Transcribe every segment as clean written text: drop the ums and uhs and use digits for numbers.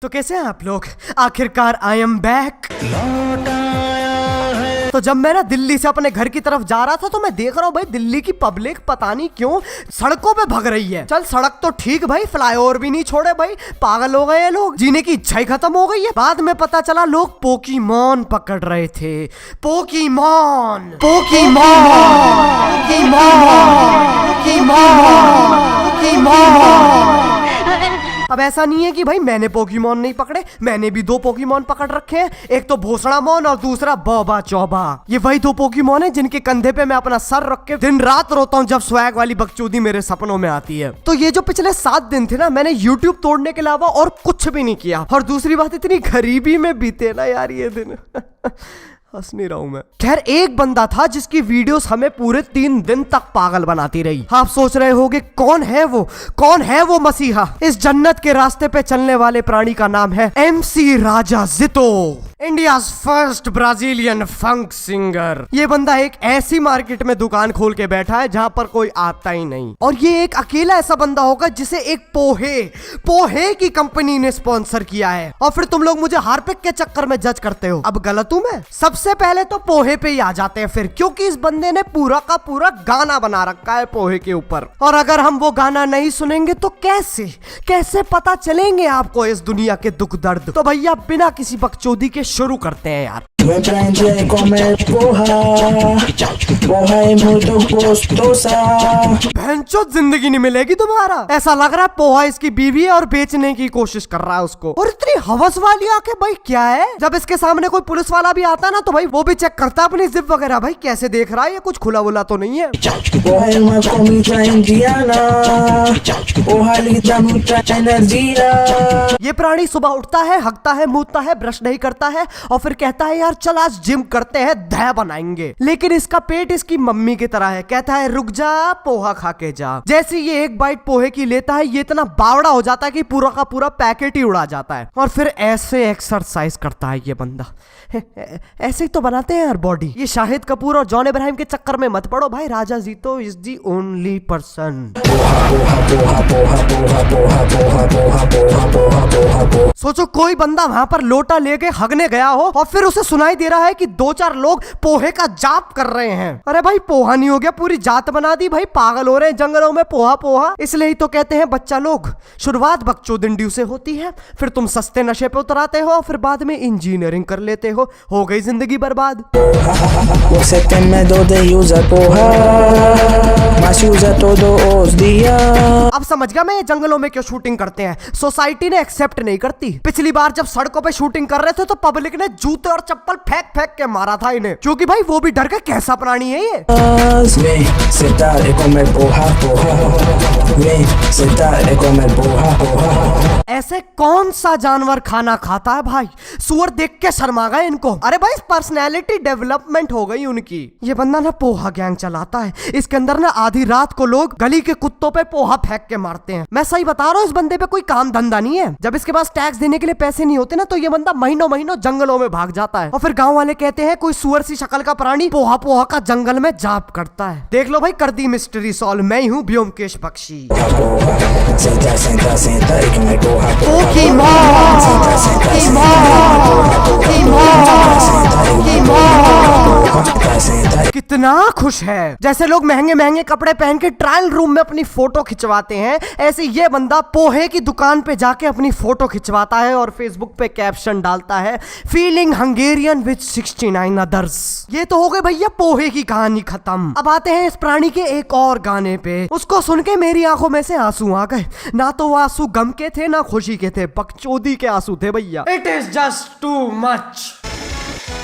तो कैसे हैं आप लोग? आखिरकार आई एम बैक। तो जब मैं ना दिल्ली से अपने घर की तरफ जा रहा था तो मैं देख रहा हूँ भाई दिल्ली की पब्लिक पता नहीं क्यों सड़कों पे भग रही है। चल सड़क तो ठीक भाई, फ्लाईओवर भी नहीं छोड़े भाई, पागल हो गए हैं लोग, जीने की इच्छा ही खत्म हो गई है। बाद में पता चला लोग पोकीमॉन पकड़ रहे थे। Pokémon Pokémon Pokémon Pokémon. अब ऐसा नहीं है कि भाई मैंने पोकीमॉन नहीं पकड़े, मैंने भी 2 पोकीमॉन पकड़ रखे हैं, एक तो भोसड़ा मॉन और दूसरा बौबा चौबा। ये वही 2 पोकीमॉन है जिनके कंधे पे मैं अपना सर रख के दिन रात रोता हूँ जब स्वैग वाली बकचोदी मेरे सपनों में आती है। तो ये जो पिछले 7 दिन थे ना, मैंने यूट्यूब तोड़ने के अलावा और कुछ भी नहीं किया। और दूसरी बात, इतनी गरीबी में बीते ना यार ये दिन। हंस नहीं रहा हूं मैं। खैर एक बंदा था जिसकी वीडियोस हमें पूरे 3 दिन तक पागल बनाती रही। आप सोच रहे होगे कौन है वो मसीहा? इस जन्नत के रास्ते पे चलने वाले प्राणी का नाम है MC राजा जितो, इंडियाज फर्स्ट ब्राजीलियन फंक सिंगर। ये बंदा एक ऐसी मार्केट में दुकान खोल के बैठा है जहां पर कोई आता ही नहीं, और ये एक अकेला ऐसा बंदा होगा जिसे एक पोहे की कंपनी ने स्पॉन्सर किया है। और फिर तुम लोग मुझे हार्पिक के चक्कर में जज करते हो। अब गलत हूं मैं? सबसे पहले तो पोहे पे ही आ जाते हैं फिर, क्योंकि इस बंदे ने पूरा का पूरा गाना बना रखा है पोहे के ऊपर। और अगर हम वो गाना नहीं सुनेंगे तो कैसे पता चलेंगे आपको इस दुनिया के दुख दर्द? तो भैया बिना किसी बकचोदी के शुरू करते हैं यार। भैंचो जिंदगी नहीं मिलेगी दोबारा। ऐसा लग रहा है पोहा इसकी बीवी है और बेचने की कोशिश कर रहा है उसको। और इतनी हवस वाली आंखें भाई क्या है? जब इसके सामने कोई पुलिस वाला भी आता ना तो भाई वो भी चेक करता है अपनी जिप वगैरह, भाई कैसे देख रहा है, ये कुछ खुला वुला तो नहीं है। ये प्राणी सुबह उठता है, हगता है, मूतता है, ब्रश नहीं करता है और फिर कहता है यार चल आज जिम करते हैं, दह बनाएंगे। लेकिन इसका पेट इसकी मम्मी की तरह है, कहता है रुक जा पोहा खा के जा। जैसे ये एक बाइट पोहे की लेता है ये इतना बावड़ा हो जाता है कि पूरा का पूरा पैकेट ही उड़ा जाता है। और फिर ऐसे एक्सरसाइज करता है ये बंदा। ऐसे ही तो बनाते हैं यार बॉडी। ये शाहिद कपूर और जॉन इब्राहिम के चक्कर में मत पड़ो भाई, राजा जीतो इज दी ओनली पर्सन। सोचो कोई बंदा वहां पर लोटा लेके हगने गया हो और फिर उसे सुनाई दे रहा है कि 2-4 लोग पोहे का जाप कर रहे हैं। अरे भाई पोहा नहीं हो गया, पूरी जात बना दी भाई, पागल हो रहे हैं जंगलों में पोहा। इसलिए ही तो कहते हैं बच्चा लोग शुरुआत बकचोदिंडियों से होती है, फिर तुम सस्ते नशे पे उतराते हो, फिर बाद में इंजीनियरिंग कर लेते हो गई जिंदगी बर्बाद। अब समझ गया मैं ये जंगलों में क्यों शूटिंग करते हैं, सोसाइटी ने एक्सेप्ट नहीं करती। पिछली बार जब सड़कों पे शूटिंग कर रहे थे तो पब्लिक ने जूते और चप्पल फेंक के मारा था इन्हें, क्योंकि भाई वो भी डर के कैसा प्राणी है ये। ऐसे कौन सा जानवर खाना खाता है भाई? सुअर देख के शर्मा गए इनको। अरे भाई पर्सनैलिटी डेवलपमेंट हो गई उनकी। ये बंदा ना पोहा गैंग चलाता है, इसके अंदर ना आधी रात को लोग गली के कुत्तों पे पोहा फेंक के मारते हैं। मैं सही बता रहा हूँ, इस बंदे पे कोई काम धंधा नहीं है। जब इसके पास टैक्स देने के लिए पैसे नहीं होते ना तो ये बंदा महीनों जंगलों में भाग जाता है और फिर गांव वाले कहते हैं कोई सुअर सी शक्ल का प्राणी पोहा का जंगल में जाप करता है। देख लो भाई कर दी मिस्ट्री सॉल्व, मैं ही हूँ व्योमकेश बख्शी। कितना खुश है। जैसे लोग महंगे कपड़े पहन के ट्रायल रूम में अपनी फोटो खिंचवाते हैं, ऐसे ये बंदा पोहे की दुकान पे जाके अपनी फोटो खिंचवाता है और फेसबुक पे कैप्शन डालता है फीलिंग हंगेरियन विद 69 अदर्स। ये तो हो गई भैया पोहे की कहानी खत्म। अब आते हैं इस प्राणी के एक और गाने पे। उसको सुन के मेरी आंखों में से आंसू आ गए। ना तो वो आंसू गम के थे ना खुशी के थे, बकचोदी के आंसू थे भैया। It is just too much.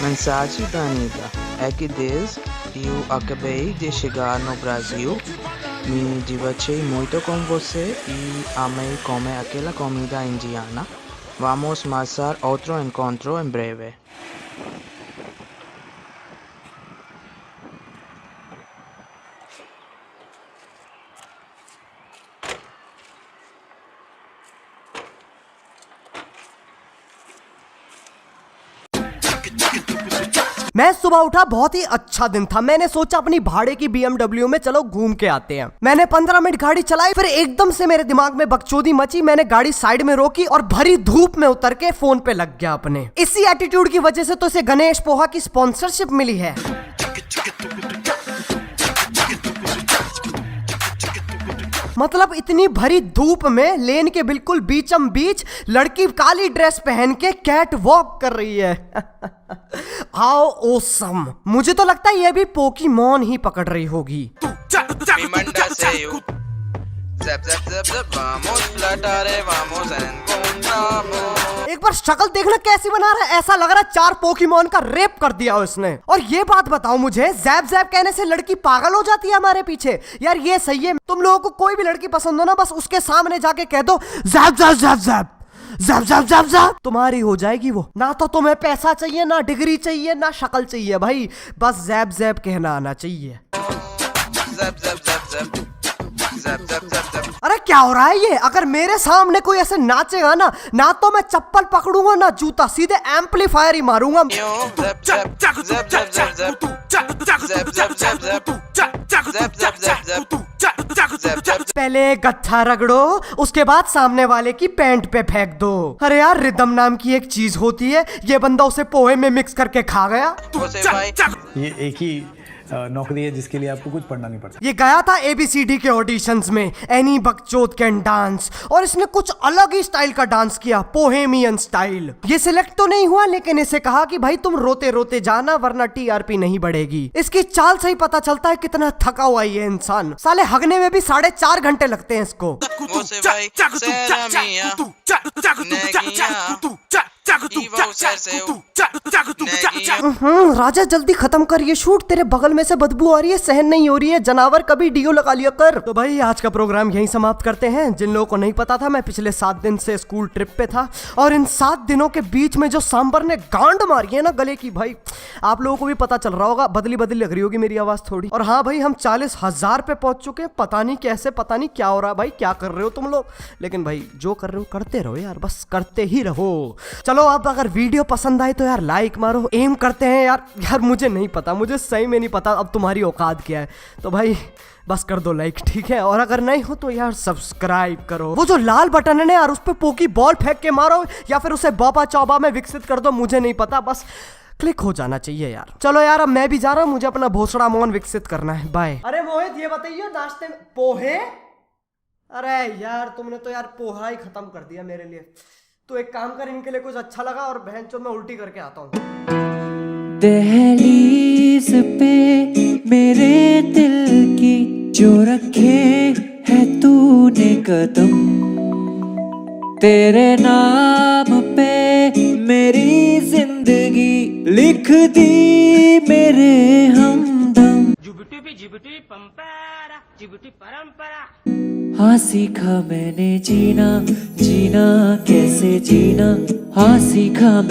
Mensagem da Anitta é que desde eu acabei de chegar no Brasil, me diverti muito com você e amei comer aquela comida indiana. Vamos marcar outro encontro em breve. मैं सुबह उठा, बहुत ही अच्छा दिन था। मैंने सोचा अपनी भाड़े की BMW में चलो घूम के आते हैं। मैंने 15 मिनट गाड़ी चलाई, फिर एकदम से मेरे दिमाग में बकचोदी मची। मैंने गाड़ी साइड में रोकी और भरी धूप में उतर के फोन पे लग गया अपने। इसी एटीट्यूड की वजह से तो इसे गणेश पोहा की स्पॉन्सरशिप मिली है। मतलब इतनी भरी धूप में लेन के बिल्कुल बीचम बीच लड़की काली ड्रेस पहन के कैट वॉक कर रही है। How awesome. मुझे तो लगता है ये भी पोकीमोन ही पकड़ रही होगी। एक बार शक्ल देखना कैसी बना रहा है, ऐसा लग रहा है 4 पोकीमोन का रेप कर दिया उसने। और ये बात बताओ मुझे, जैब जैब कहने से लड़की पागल हो जाती है हमारे पीछे? यार ये सही है, तुम लोगों को कोई भी लड़की पसंद हो ना, बस उसके सामने जाके कह दो जैब जैब जैब जैब जैब जैब जैब जैब, तुम्हारी हो जाएगी वो। ना तो तुम्हें पैसा चाहिए, ना डिग्री चाहिए, ना शक्ल चाहिए भाई, बस जैब जैब कहना आना चाहिए। अरे क्या हो रहा है ये? अगर मेरे सामने कोई ऐसे नाचेगा ना, ना तो मैं चप्पल पकड़ूंगा ना जूता, सीधे एम्पलीफायर ही मारूंगा। पहले गट्ठा रगड़ो, उसके बाद सामने वाले की पैंट पे फेंक दो। अरे यार रिदम नाम की एक चीज होती है, ये बंदा उसे पोहे में मिक्स करके खा गया। ये एक ही नौकरी है जिसके लिए आपको कुछ पढ़ना नहीं पड़ता। ये गया था ABCD के ऑडिशंस में, एनी बकचोद कैन डांस, और इसने कुछ अलग ही स्टाइल का डांस किया, पोहेमियन स्टाइल। ये सिलेक्ट तो नहीं हुआ, लेकिन इसे कहा कि भाई तुम रोते रोते जाना वरना TRP नहीं बढ़ेगी। इसकी चाल से ही पता चलता है कितना थका हुआ ये इंसान। साले हगने में भी 4.5 घंटे लगते हैं इसको। राजा जल्दी खत्म कर ये शूट, तेरे बगल में से बदबू आ रही है, सहन नहीं हो रही है। जनावर कभी डीओ लगा लिया कर। तो भाई आज का प्रोग्राम यहीं समाप्त करते हैं। जिन लोगों को नहीं पता था, मैं पिछले 7 दिन से स्कूल ट्रिप पे था, और इन 7 दिनों के बीच में जो सांबर ने गांड मारी है ना गले की, भाई आप लोगों को भी पता चल रहा होगा, बदली बदली लग रही होगी मेरी आवाज थोड़ी। और हाँ भाई, हम 40,000 पे पहुंच चुके हैं। पता नहीं कैसे, पता नहीं क्या हो रहा है भाई, क्या कर रहे हो तुम लोग, लेकिन भाई जो कर रहे हो करते रहो यार, बस करते ही रहो। चलो अब अगर वीडियो पसंद आए तो यार लाइक मारो, एम करते हैं यार मुझे नहीं पता, मुझे सही में नहीं पता अब तुम्हारी औकात क्या है, तो भाई बस कर दो लाइक, ठीक है? और अगर नहीं हो तो यार सब्सक्राइब करो। वो जो लाल बटन है ना यार, उस पे पोकी बॉल फेंक के मारो, या फिर उसे बॉबा चौबा में विकसित कर दो, मुझे नहीं पता, बस क्लिक हो जाना चाहिए यार। चलो यार अब मैं भी जा रहा हूँ, मुझे अपना भोसड़ा मोहन विकसित करना है। बाय। अरे मोहित ये बताइए, नाश्ते में पोहे? अरे यार तुमने तो यार पोहा ही खत्म कर दिया मेरे लिए। तो एक काम कर, इनके लिए कुछ अच्छा लगा और बहन चोद मैं उल्टी करके आता हूँ। दहलीज पे मेरे दिल की जो रखे है तूने कदम, तेरे नाम पे मेरी जिंदगी लिख दी मेरे हमदम। जिबुटी पंपारा जिबुटी परंपरा। हाँ सीखा मैंने जीना, जीना कैसे जीना, हाँ सीखा।